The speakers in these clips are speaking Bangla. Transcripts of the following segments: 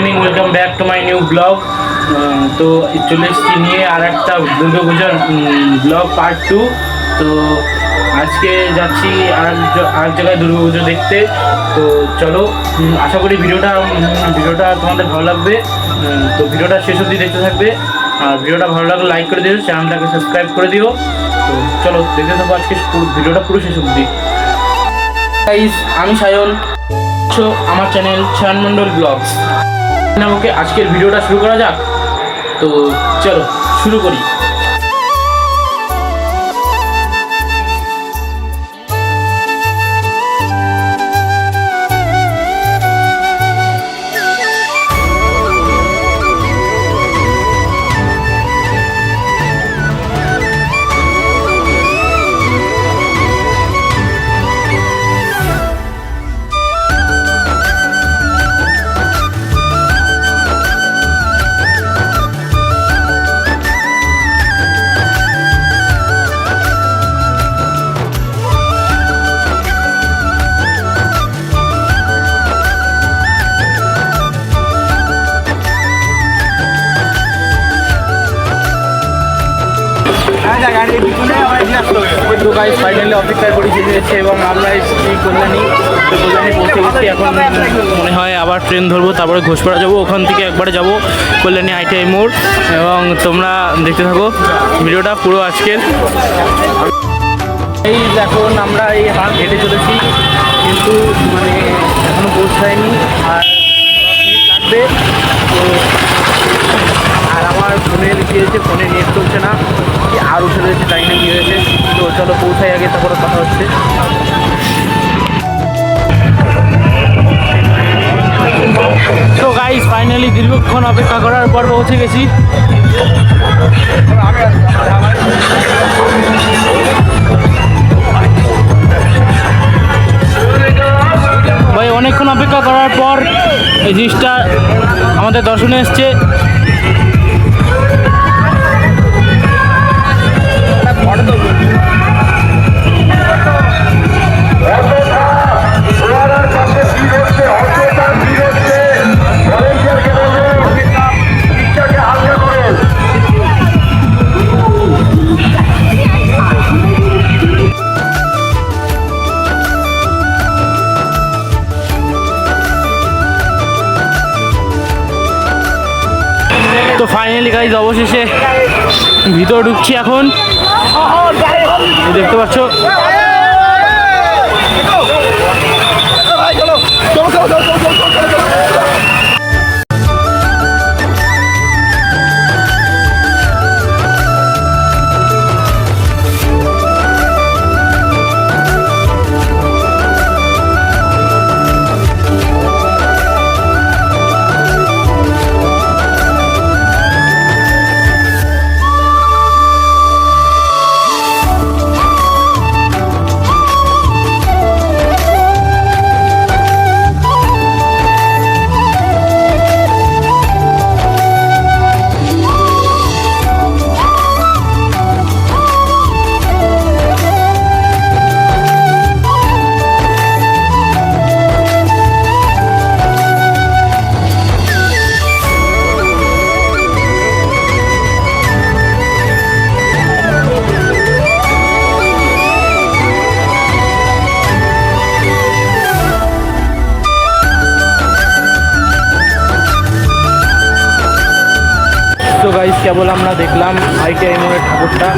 Evening, welcome back to my new blog. তো চলে এসেছি নিয়ে আর একটা দুর্গাপূজার ব্লগ পার্ট 2। তো আজকে যাচ্ছি আর এক জায়গায় দুর্গাপুজো দেখতে। তো চলো, আশা করি ভিডিওটা তোমাদের ভালো লাগবে। তো ভিডিওটা শেষ অবধি দেখতে থাকবে, আর ভিডিওটা ভালো লাগলে লাইক করে দিও, চ্যানেলটাকে সাবস্ক্রাইব করে দিও। তো চলো দেখতে থাকবো আজকে ভিডিওটা পুরো শেষ অবধি। গাইস, আমি সায়ন, আমার চ্যানেল সায়ন মণ্ডল ব্লগস নামকে। আজকের ভিডিওটা শুরু করা যাক। তো চলো শুরু করি। তো গাইস, ফাইনালি অপেক্ষায় পরিচয় হয়েছে এবং আমরা এসেছি কল্যাণী। তো কল্যাণী পৌঁছে গেছি। এখন মনে হয় আবার ট্রেন ধরবো, তারপরে ঘোষপাড়া যাবো, ওখান থেকে একবারে যাবো কল্যাণী ITI মোড়। এবং তোমরা দেখতে থাকো ভিডিওটা পুরো আজকের। এই এখন আমরা এই হাট হেঁটে চলেছি, কিন্তু মানে এখনও পৌঁছায়নি, আর 10 মিনিট লাগবে। তো আর আমার ফোনের কী হয়েছে, ফোনে নেট চলছে না, আর উঠে রয়েছে, জানি না কী হয়েছে। তো চলো পৌঁছাই আগে, তারপরে কথা হচ্ছে। তো গাইস, ফাইনালি দীর্ঘক্ষণ অপেক্ষা করার পর পৌঁছে গেছি। ভাই, অনেকক্ষণ অপেক্ষা করার পর এই জিনিসটা আমাদের দর্শনে এসছে। তো ফাইনালি গাইজ, অবশেষে ভিতর ঢুকছি এখন। দেখতে পাচ্ছ গাইস, কেবল আমরা দেখলাম ITI মোড়ের ঠাকুরটা।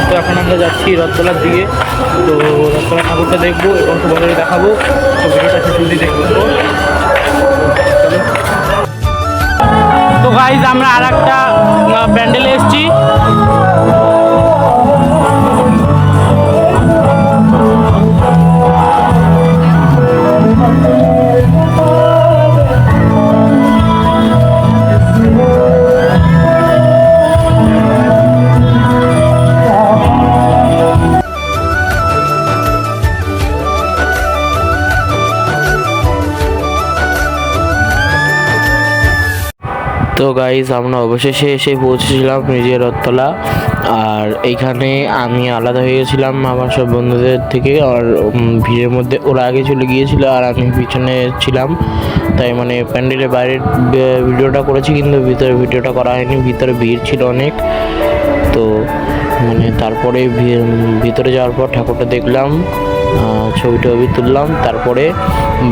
তো এখন আমরা যাচ্ছি রথতলার দিকে। তো রথতলা ঠাকুরটা দেখবো এবং তোমাদের দেখাবো। তো ভিডিওটা শেষ দেখবো। তো গাইস, আমরা আর একটা প্যান্ডেলে এসেছি। তো গাইজ আমরা অবশেষে এসে পৌঁছেছিলাম নিজের রথতলা। আর এইখানে আমি আলাদা হয়ে গেছিলাম আমার সব বন্ধুদের থেকে। আর ভিড়ের মধ্যে ওরা আগে চলে গিয়েছিল আর আমি পিছনে ছিলাম, তাই মানে প্যান্ডেলের বাইরের ভিডিওটা করেছি কিন্তু ভিতরে ভিডিওটা করা হয়নি, ভিতরে ভিড় ছিল অনেক। তো মানে তারপরে ভিতরে যাওয়ার পর ঠাকুরটা দেখলাম, ছবি টবি তুললাম, তারপরে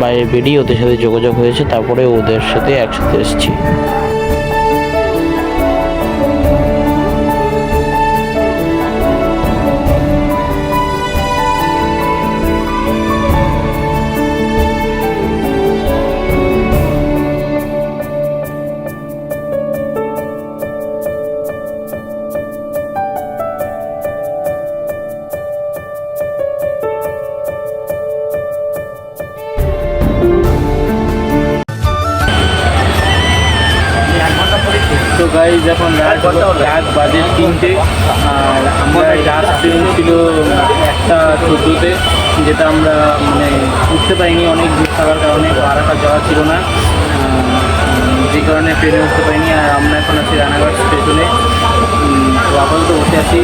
বাইরে বেরিয়ে ওদের সাথে যোগাযোগ হয়েছে, তারপরে ওদের সাথে একসাথে এসেছি। তো গাইজ এখন রাত বাজে 3টে, আর আমরা লাস্ট ট্রেন ছিল 1:14-তে, যেটা আমরা মানে উঠতে পারিনি অনেক দূর থাকার কারণে, ভাড়াটা যাওয়া ছিল না, যে কারণে ট্রেনে উঠতে পারিনি। আর আমরা এখন আছি রানাঘাট স্টেশনে। তো আপাতত বসে আছি,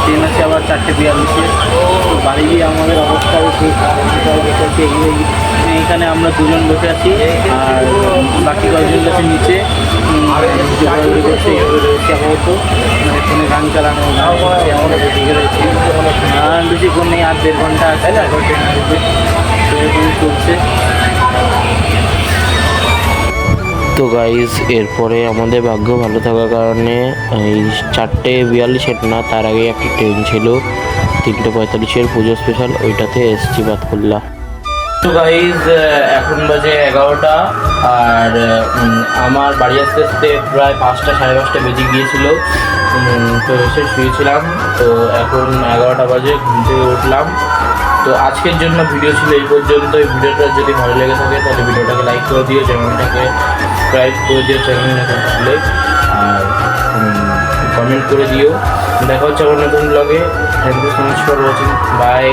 ট্রেন আছে আবার 4:42-এ। তো বাড়ি গিয়ে আমাদের অবস্থা খুব বসে আছি এইখানে আমরা দুজন বসে আছি, আর বাকি কয়েকজন আছে নিচে রয়েছে আপাতত, মানে ফোনে গান চালানো আমরা বেশি রয়েছি। আর বেশিক্ষণ নেই, আর 1.5 ঘন্টা আছে, তারপর ট্রেন আসবে। তো এরকম চলছে। তো গাইজ এরপরে আমাদের ভাগ্য ভালো থাকার কারণে এই 4:42 না, তার আগে একটা ট্রেন ছিল 3:45-এর পুজো স্পেশাল, ওইটাতে এসছি বাতকুল্লা। তো গাইজ এখন বাজে 11টা, আর আমার বাড়ি আসতে আসতে প্রায় 5টা 5:30 বেজে গিয়েছিল। তো এসে শুয়েছিলাম। তো এখন 11টা বাজে, ঘুম থেকে উঠলাম। তো আজকের জন্য ভিডিও ছিল এই পর্যন্ত। এই ভিডিওটা যদি ভালো লেগে থাকে তাহলে ভিডিওটাকে লাইক করে দিও, চ্যানেলটাকে সাবস্ক্রাইব করে দিও চ্যানেলটাকে খুলে, আর কমেন্ট করে দিও। দেখা হচ্ছে আবার নতুন ব্লগে। Thank you so much for watching, by.